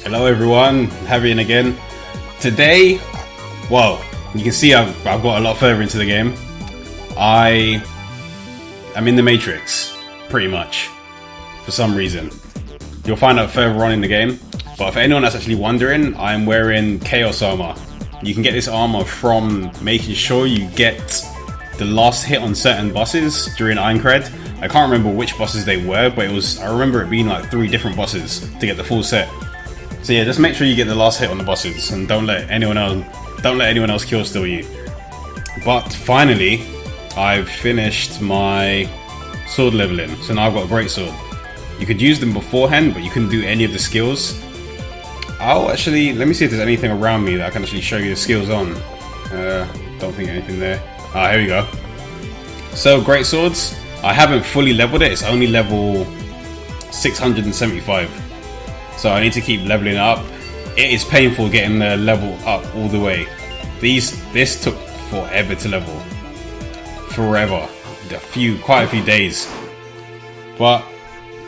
Hello everyone, Havian again. Today, well, you can see I've got a lot further into the game. I am in the Matrix, pretty much, for some reason. You'll find out further on in the game, but for anyone that's actually wondering, I'm wearing Chaos Armor. You can get this armor from making sure you get the last hit on certain bosses during Aincrad. I can't remember which bosses they were, but I remember it being like 3 different bosses to get the full set. So yeah, just make sure you get the last hit on the bosses and don't let anyone else kill steal you. But finally, I've finished my sword leveling, so now I've got a great sword. You could use them beforehand, but you couldn't do any of the skills. Let me see if there's anything around me that I can actually show you the skills on. Don't think anything there. Here we go. So great swords, I haven't fully leveled it, it's only level 675. So I need to keep leveling up. It is painful getting the level up all the way. This took forever to level. Forever. Quite a few days. But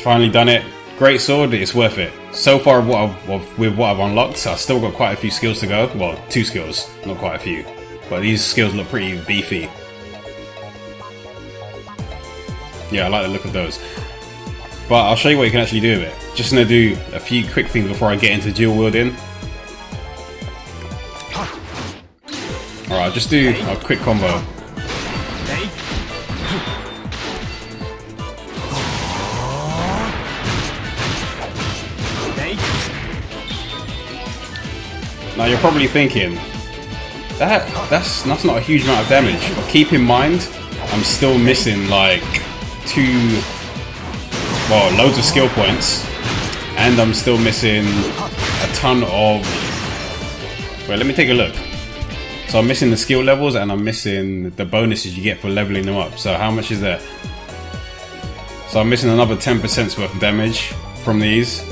finally done it. Great sword, it's worth it. So far with what I've unlocked, I've still got quite a few skills to go. Well, 2 skills, not quite a few. But these skills look pretty beefy. Yeah, I like the look of those. But I'll show you what you can actually do with it. Just gonna do a few quick things before I get into dual wielding. Alright, I'll just do a quick combo. Now you're probably thinking, that's not a huge amount of damage, but keep in mind, I'm still missing like loads of skill points, and I'm still missing a ton of... Well, let me take a look. So I'm missing the skill levels, and I'm missing the bonuses you get for leveling them up. So how much is that? So I'm missing another 10% worth of damage from these,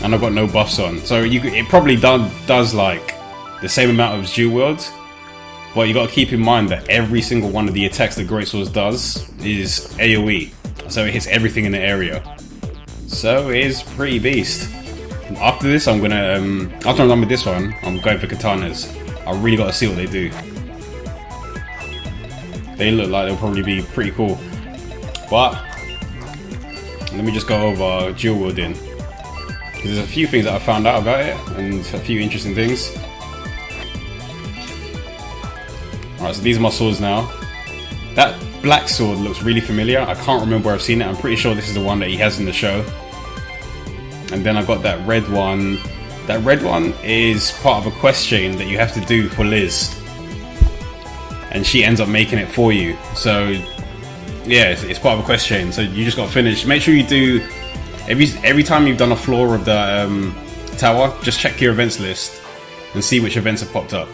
and I've got no buffs on. So it probably does like the same amount of dual wield, but you got to keep in mind that every single one of the attacks that Greatswords does is AoE. So it hits everything in the area. So it is pretty beast. After this, after I'm done with this one, I'm going for katanas. I really got to see what they do. They look like they'll probably be pretty cool. But let me just go over dual wielding. There's a few things that I found out about it, and a few interesting things. Alright, so these are my swords now. That black sword looks really familiar. I can't remember where I've seen it. I'm pretty sure this is the one that he has in the show. And then I got that red one. That red one is part of a quest chain that you have to do for Liz, and she ends up making it for you. So yeah, it's part of a quest chain. So you just got to finish. Make sure you do every time you've done a floor of the tower. Just check your events list and see which events have popped up.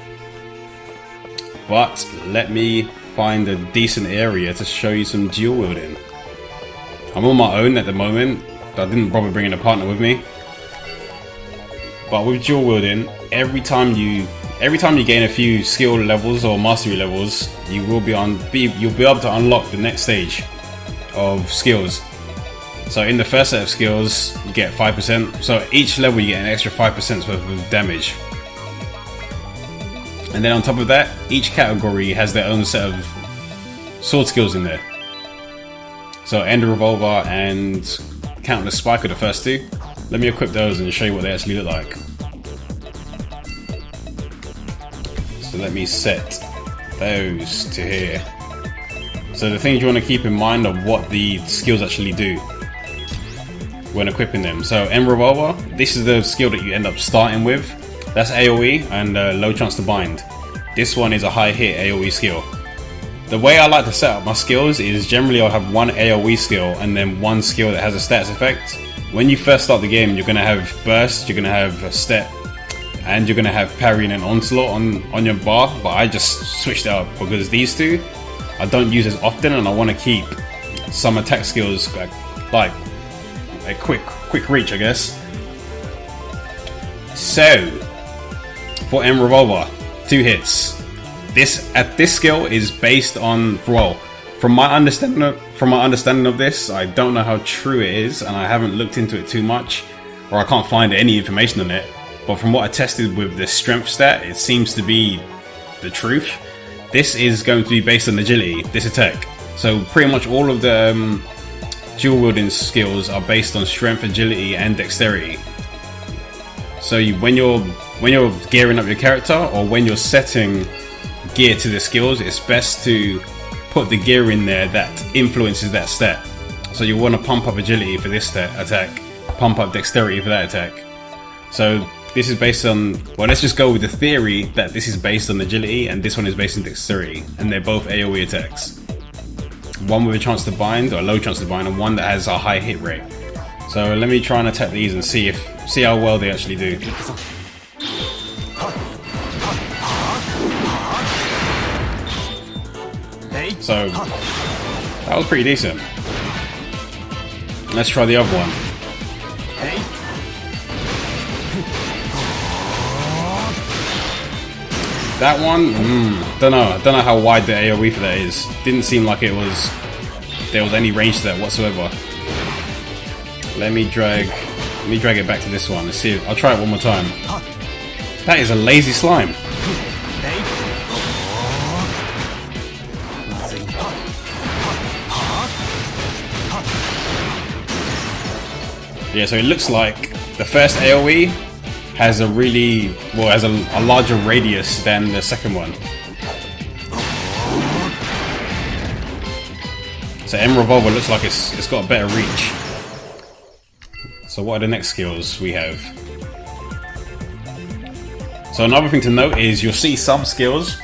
But let me find a decent area to show you some dual wielding. I'm on my own at the moment. I didn't bother bringing a partner with me. But with dual wielding, every time you gain a few skill levels or mastery levels, you'll be able to unlock the next stage of skills. So in the first set of skills, you get 5%. So each level you get an extra 5% worth of damage. And then on top of that, each category has their own set of sword skills in there. So Ender Revolver and Countless Spike are the first 2. Let me equip those and show you what they actually look like. So let me set those to here. So the things you want to keep in mind are what the skills actually do when equipping them. So Ender Revolver, this is the skill that you end up starting with. That's AoE and low chance to bind. This one is a high hit AoE skill. The way I like to set up my skills is generally I'll have one AoE skill and then one skill that has a stats effect. When you first start the game, you're going to have burst, you're going to have a step, and you're going to have parry and onslaught on your bar. But I just switched it up because these 2 I don't use as often, and I want to keep some attack skills like a quick reach, I guess. So for M Revolver, 2 hits. This skill is based on, well, from my understanding of this, I don't know how true it is, and I haven't looked into it too much, or I can't find any information on it. But from what I tested with the strength stat, it seems to be the truth. This is going to be based on agility, this attack. So pretty much all of the dual wielding skills are based on strength, agility, and dexterity. So when you're gearing up your character, or when you're setting gear to the skills, it's best to put the gear in there that influences that stat. So you want to pump up agility for this attack, pump up dexterity for that attack. So this is based on, well, let's just go with the theory that this is based on agility and this one is based on dexterity, and they're both AoE attacks. One with a chance to bind, or a low chance to bind, and one that has a high hit rate. So let me try and attack these and see how well they actually do. So that was pretty decent. Let's try the other one. That one, don't know how wide the AoE for that is. Didn't seem like there was any range to that whatsoever. Let me drag it back to this one. Let's see. I'll try it one more time. That is a lazy slime. Yeah, so it looks like the first AoE has a a larger radius than the second one. So M Revolver looks like it's got a better reach. So what are the next skills we have? So another thing to note is you'll see some skills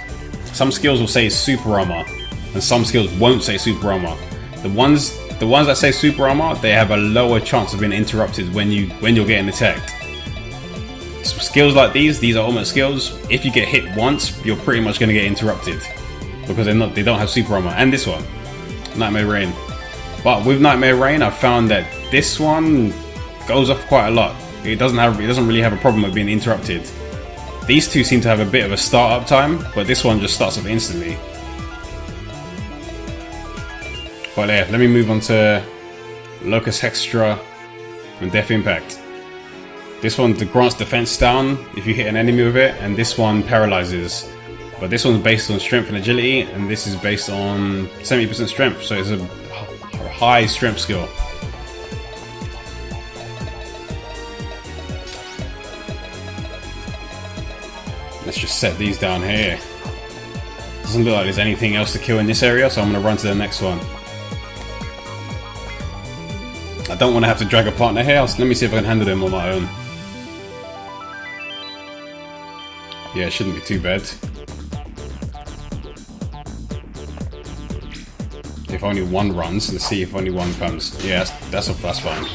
will say super armor, and some skills won't say super armor. The ones that say super armor, they have a lower chance of being interrupted when you're getting attacked. Some skills like these are ultimate skills. If you get hit once, you're pretty much going to get interrupted because they don't have super armor. And this one, Nightmare Rain. But with Nightmare Rain, I've found that this one goes off quite a lot. It doesn't really have a problem with being interrupted. These two seem to have a bit of a start-up time, but this one just starts up instantly. But yeah, let me move on to Locust Hextra and Death Impact. This one grants defense down if you hit an enemy with it, and this one paralyzes. But this one's based on strength and agility, and this is based on 70% strength, so it's a high strength skill. Let's just set these down here. Doesn't look like there's anything else to kill in this area, so I'm going to run to the next one. I don't want to have to drag a partner here. Let me see if I can handle them on my own. Yeah, it shouldn't be too bad. If only one runs, let's see if only one comes. Yeah, that's fine.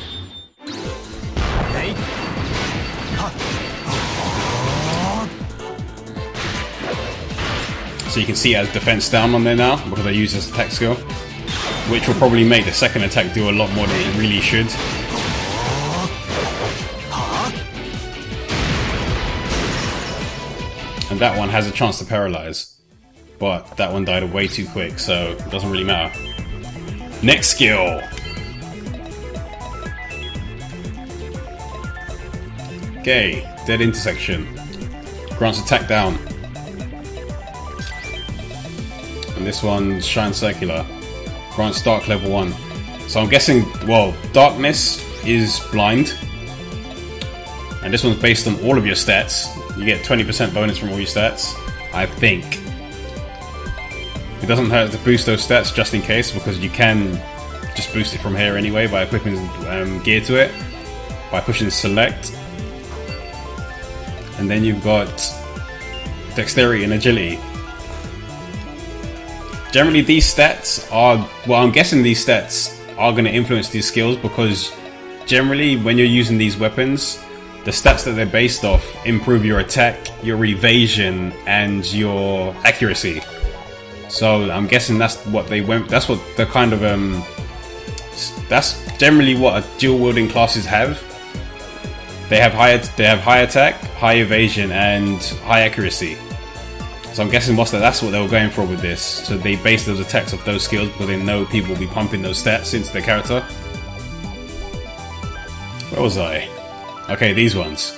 So you can see it has defense down on there now because I use this attack skill, which will probably make the second attack do a lot more than it really should. And that one has a chance to paralyze, but that one died way too quick, so it doesn't really matter. Next skill. Okay, Dead Intersection. Grants attack down. And this one's Shine Circular. Grants Dark level 1. So I'm guessing, well, Darkness is blind. And this one's based on all of your stats. You get 20% bonus from all your stats, I think. It doesn't hurt to boost those stats just in case, because you can just boost it from here anyway by equipping gear to it, by pushing select. And then you've got Dexterity and Agility. Generally these stats are, well, I'm guessing these stats are going to influence these skills because generally when you're using these weapons, the stats that they're based off improve your attack, your evasion, and your accuracy. So I'm guessing that's what they went. That's what the kind of that's generally what dual wielding classes have. They have high attack, high evasion, and high accuracy. So I'm guessing that's what they were going for with this. So they base those attacks off those skills because they know people will be pumping those stats into their character. Where was I? Okay, these ones.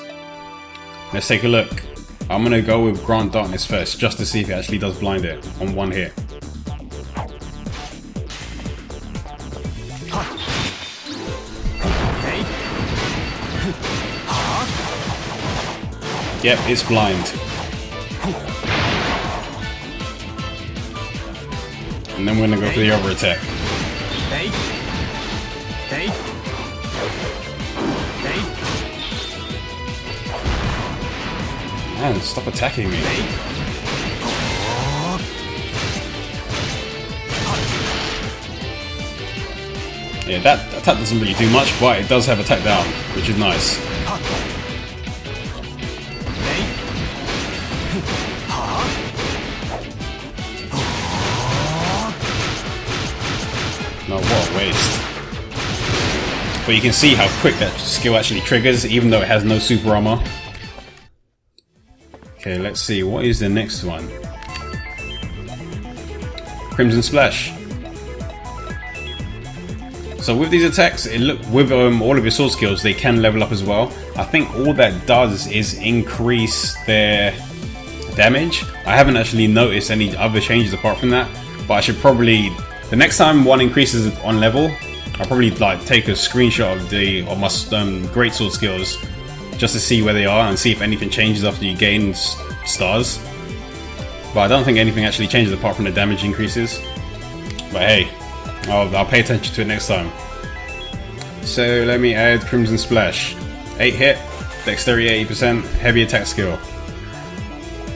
Let's take a look. I'm gonna go with Grant Darkness first, just to see if it actually does blind it on one hit. Yep, it's blind. And then we're gonna go for the other attack. Man, stop attacking me. Yeah, that attack doesn't really do much, but it does have attack down, which is nice. No, what a waste. But you can see how quick that skill actually triggers, even though it has no super armor. Okay, let's see, what is the next one? Crimson Splash. So with these attacks, with all of your sword skills, they can level up as well. I think all that does is increase their damage. I haven't actually noticed any other changes apart from that, but I should probably, the next time one increases on level, I'll probably like take a screenshot of my greatsword skills just to see where they are and see if anything changes after you gain stars. But I don't think anything actually changes apart from the damage increases. But hey, I'll pay attention to it next time. So let me add Crimson Splash. 8 hit, dexterity 80%, heavy attack skill.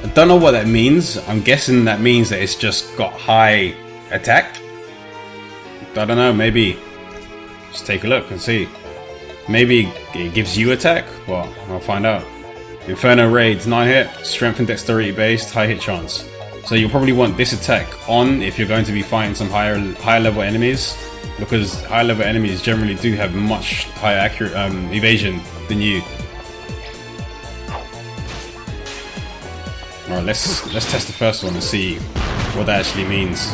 I don't know what that means. I'm guessing that means that it's just got high attack. I don't know, maybe. Just take a look and see. Maybe it gives you attack? Well, I'll find out. Inferno Raids, 9 hit, strength and dexterity based, high hit chance. So you'll probably want this attack on if you're going to be fighting some higher level enemies, because higher level enemies generally do have much higher accurate evasion than you. Alright, let's test the first one and see what that actually means.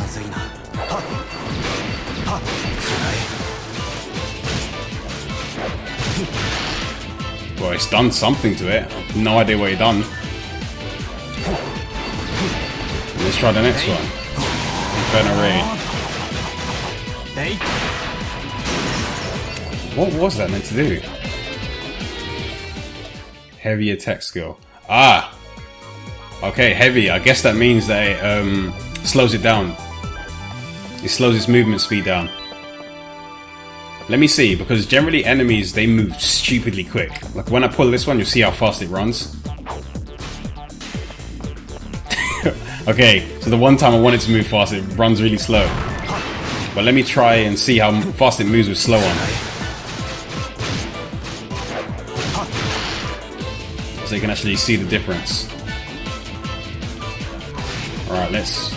Well, it's done something to it. No idea what it done. Let's try the next one. Inferno Raid. What was that meant to do? Heavy attack skill. Ah! Okay, heavy. I guess that means that it slows it down. It slows its movement speed down. Let me see, because generally enemies, they move stupidly quick. Like when I pull this one, you'll see how fast it runs. Okay, so the one time I wanted to move fast, it runs really slow. But let me try and see how fast it moves with slow on. So you can actually see the difference. Alright, let's...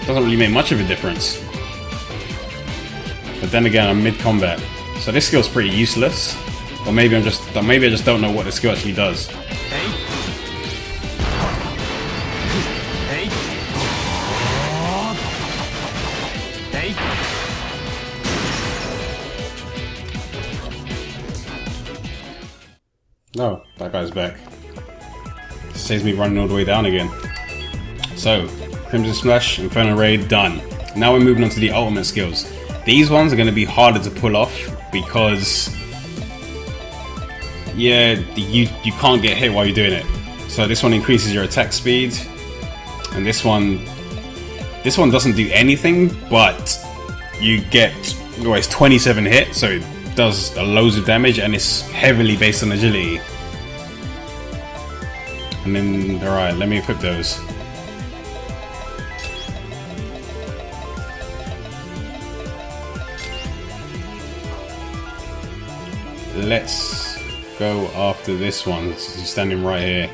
doesn't really make much of a difference. But then again, I'm mid-combat, so this skill's pretty useless. Or maybe I just don't know what the skill actually does. Oh, that guy's back. Saves me running all the way down again. So, Crimson Splash, Inferno Raid, done. Now we're moving on to the ultimate skills. These ones are going to be harder to pull off because, yeah, you can't get hit while you're doing it. So this one increases your attack speed, and this one doesn't do anything, but you get, well, it's 27 hit, so it does loads of damage, and it's heavily based on agility. And then, alright, let me equip those. Let's go after this one. He's standing right here.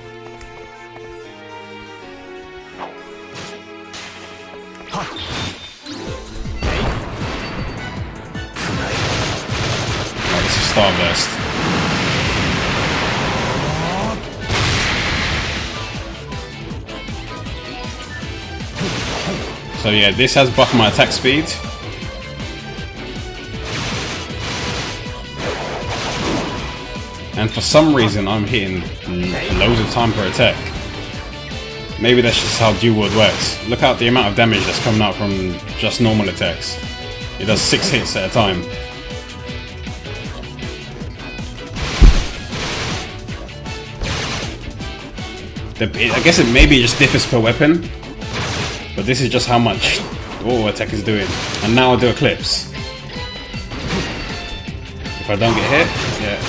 Oh, this is Starburst. So yeah, this has buffed my attack speed. and for some reason I'm hitting loads of time per attack. Maybe that's just how dual wield works. Look out the amount of damage that's coming out from just normal attacks. It does 6 hits at a time. I guess it maybe just differs per weapon, but this is just how much all attack is doing. And now I'll do Eclipse. If I don't get hit, yeah.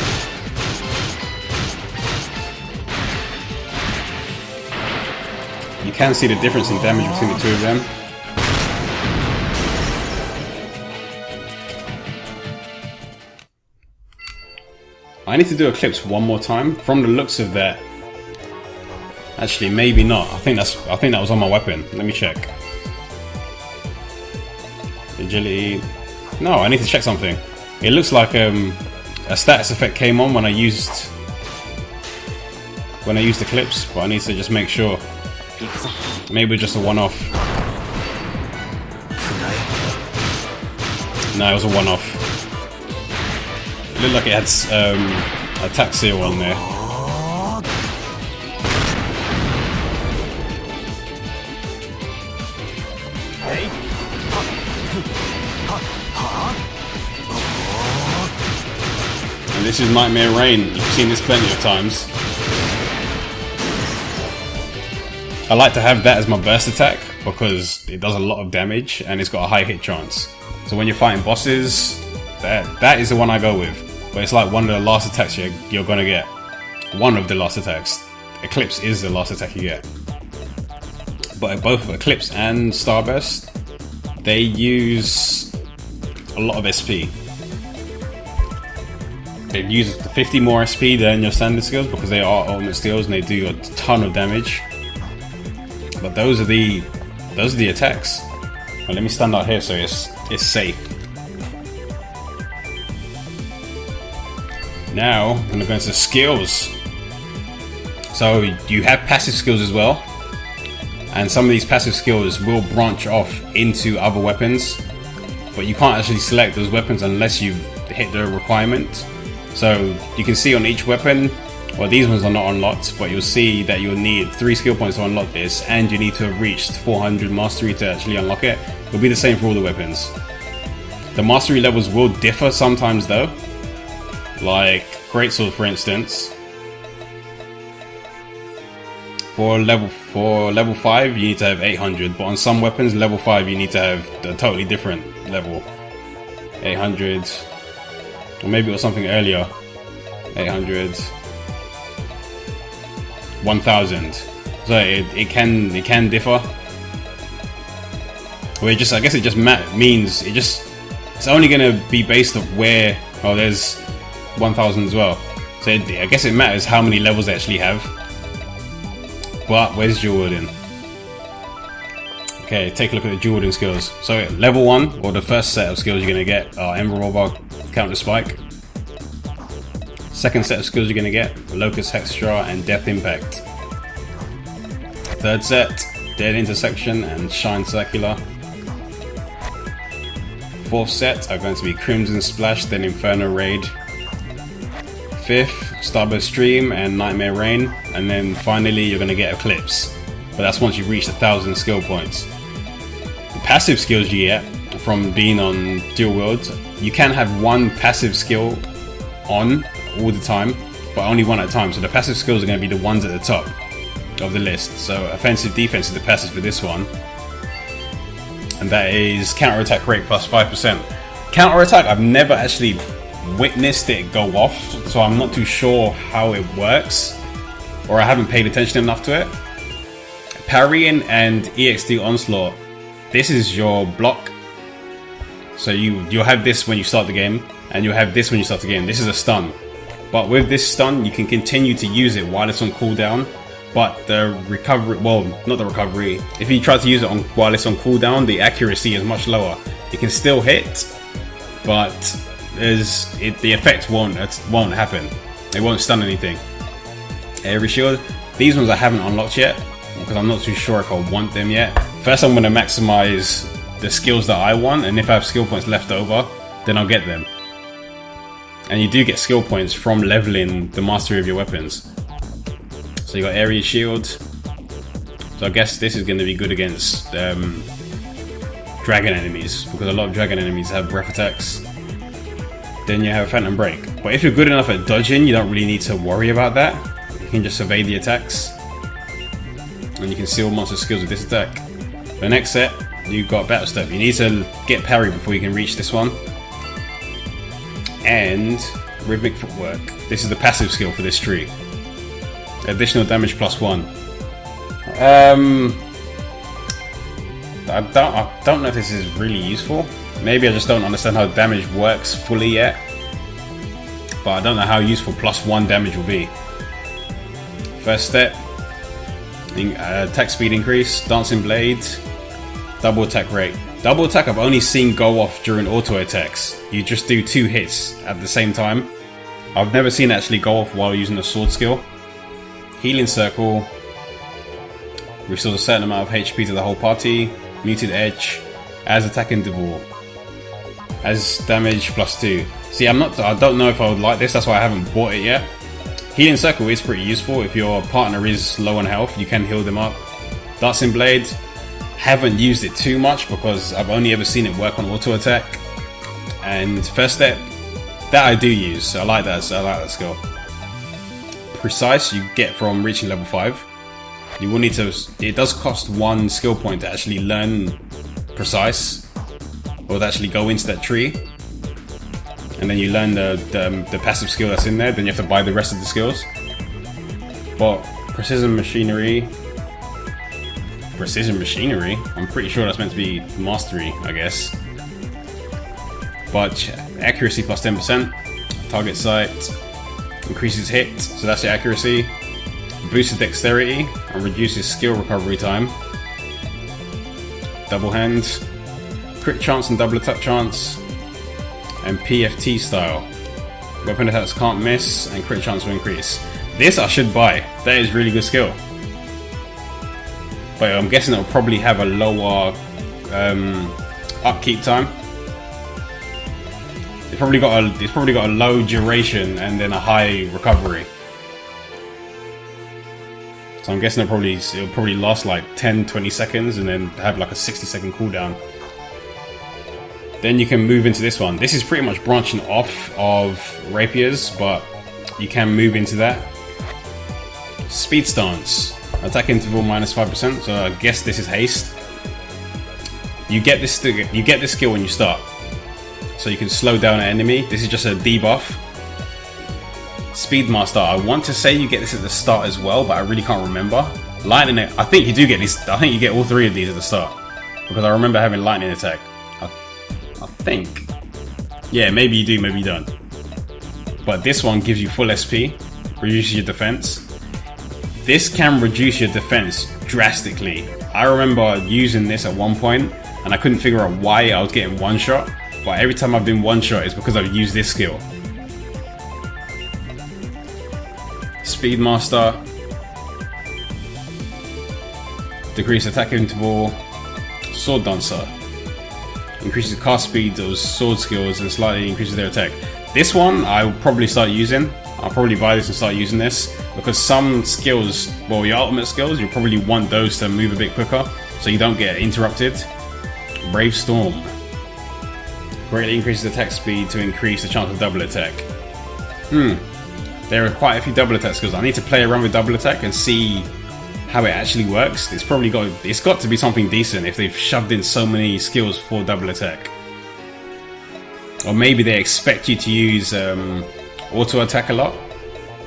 You can see the difference in damage between the two of them. I need to do Eclipse one more time. From the looks of that, actually maybe not. I think that was on my weapon. Let me check. Agility. No, I need to check something. It looks like a status effect came on when I used Eclipse, but I need to just make sure. Maybe just a one-off. No, it was a one-off. It looked like it had attack seal on there. And this is Nightmare Rain. You've seen this plenty of times. I like to have that as my burst attack because it does a lot of damage and it's got a high hit chance. So when you're fighting bosses, that is the one I go with. But it's like one of the last attacks you're gonna get. One of the last attacks. Eclipse is the last attack you get. But both Eclipse and Starburst, they use a lot of SP. They use 50 more SP than your standard skills because they are ultimate skills and they do a ton of damage. But those are the attacks. Well, let me stand out here so it's safe. Now I'm gonna go into skills. So you have passive skills as well, and some of these passive skills will branch off into other weapons, but you can't actually select those weapons unless you've hit the requirement. So you can see on each weapon. Well, these ones are not unlocked, but you'll see that you'll need 3 skill points to unlock this, and you need to have reached 400 mastery to actually unlock it. It'll be the same for all the weapons. The mastery levels will differ sometimes though. Like Greatsword, for instance. For level 5, you need to have 800, but on some weapons, level 5, you need to have a totally different level. 800, or maybe it was something earlier. 800. 1000. So it can differ. Well, I guess it just means it's only gonna be based off where. Oh, there's 1000 as well. So I guess it matters how many levels they actually have. But where's dual wielding? Okay, take a look at the dual wielding skills. So level 1, or the first set of skills you're gonna get, are Ember Revolver, Counter Spike. Second set of skills you're going to get, Locust Hextra and Death Impact. Third set, Dead Intersection and Shine Circular. Fourth set are going to be Crimson Splash, then Inferno Raid. Fifth, Starburst Stream and Nightmare Rain. And then finally you're going to get Eclipse. But that's once you've reached 1000 skill points. The passive skills you get from being on dual wield, you can have one passive skill on all the time, but only one at a time. So the passive skills are going to be the ones at the top of the list. So offensive, defense is the passive for this one, and that is counter attack rate plus 5%. Counter attack, I've never actually witnessed it go off, so I'm not too sure how it works, or I haven't paid attention enough to it. Parrying and EXD onslaught, this is your block. So you'll have this when you start the game, and you'll have this when you start the game. This is a stun. But with this stun, you can continue to use it while it's on cooldown. But the recovery, well, not the recovery. If you try to use it while it's on cooldown, the accuracy is much lower. It can still hit, but the effect won't happen. It won't stun anything. Every shield. These ones I haven't unlocked yet because I'm not too sure if I want them yet. First, I'm going to maximize the skills that I want, and if I have skill points left over, then I'll get them. And you do get skill points from leveling the mastery of your weapons. So you got area shield. So I guess this is going to be good against dragon enemies, because a lot of dragon enemies have breath attacks. Then you have Phantom Break. But if you're good enough at dodging, you don't really need to worry about that. You can just evade the attacks. And you can seal monster skills with this attack. The next set, you've got Battle Step. You need to get parry before you can reach this one. And Rhythmic Footwork. This is the passive skill for this tree. Additional damage +1. I don't know if this is really useful. Maybe I just don't understand how damage works fully yet. But I don't know how useful +1 damage will be. First step, attack speed increase, Dancing Blade, double attack rate. Double attack I've only seen go off during auto attacks. You just do 2 hits at the same time. I've never seen it actually go off while using a sword skill. Healing Circle restores a certain amount of HP to the whole party. Muted Edge, as attack interval, as damage +2. See, I don't know if I would like this, that's why I haven't bought it yet. Healing Circle is pretty useful. If your partner is low on health, you can heal them up. Dancing Blade, haven't used it too much because I've only ever seen it work on auto attack. And First Step, that I do use, so I like that skill. Precise, you get from reaching level 5. You will need to, it does cost 1 skill point to actually learn Precise, or to actually go into that tree. And then you learn the passive skill that's in there, then you have to buy the rest of the skills. But Precision Machinery, I'm pretty sure that's meant to be Mastery, I guess. But accuracy +10%, target sight, increases hit, so that's your accuracy. Boosted dexterity and reduces skill recovery time. Double hand, crit chance and double attack chance, and PFT style. Weapon attacks can't miss and crit chance will increase. This I should buy. That is really good skill. But I'm guessing it'll probably have a lower upkeep time. It's probably got a low duration and then a high recovery. So I'm guessing it'll probably last like 10-20 seconds and then have like a 60-second cooldown. Then you can move into this one. This is pretty much branching off of rapiers, but you can move into that. Speed Stance. Attack interval -5%, so I guess this is haste. You get this skill when you start. So you can slow down an enemy. This is just a debuff. Speedmaster, I want to say you get this at the start as well, but I really can't remember. Lightning, I think you do get these. I think you get all 3 of these at the start, because I remember having lightning attack. I think. Yeah, maybe you do, maybe you don't. But this one gives you full SP, reduces your defense. This can reduce your defense drastically. I remember using this at one point, and I couldn't figure out why I was getting one shot. But every time I've been one shot, it's because I've used this skill. Speedmaster, decrease attack interval. Sword Dancer, increases cast speed of sword skills and slightly increases their attack. This one I'll probably start using. I'll probably buy this and start using this, because some skills, well, your ultimate skills, you'll probably want those to move a bit quicker so you don't get interrupted. Brave Storm, greatly increases attack speed to increase the chance of double attack. There are quite a few double attack skills. I need to play around with double attack and see how it actually works. It's got to be something decent if they've shoved in so many skills for double attack. Or maybe they expect you to use auto attack a lot.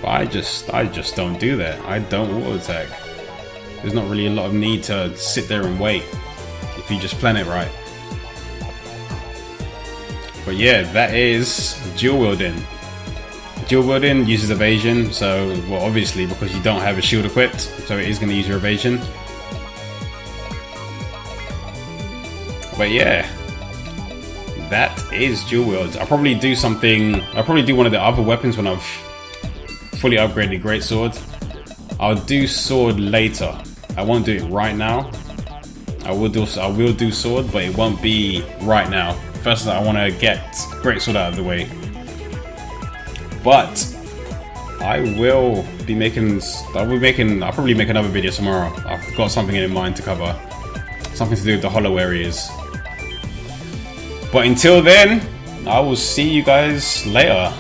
But I just don't do that. I don't auto attack. There's not really a lot of need to sit there and wait if you just plan it right. But yeah, that is dual wielding. Dual wielding uses evasion, so, well, obviously because you don't have a shield equipped, so it is going to use your evasion. But yeah, that is dual wield. I'll probably do one of the other weapons when I've fully upgraded greatsword. I'll do sword later. I won't do it right now. I will do sword, but it won't be right now. First, I want to get greatsword out of the way. But I'll probably make another video tomorrow. I've got something in mind to cover. Something to do with the hollow areas. But until then, I will see you guys later.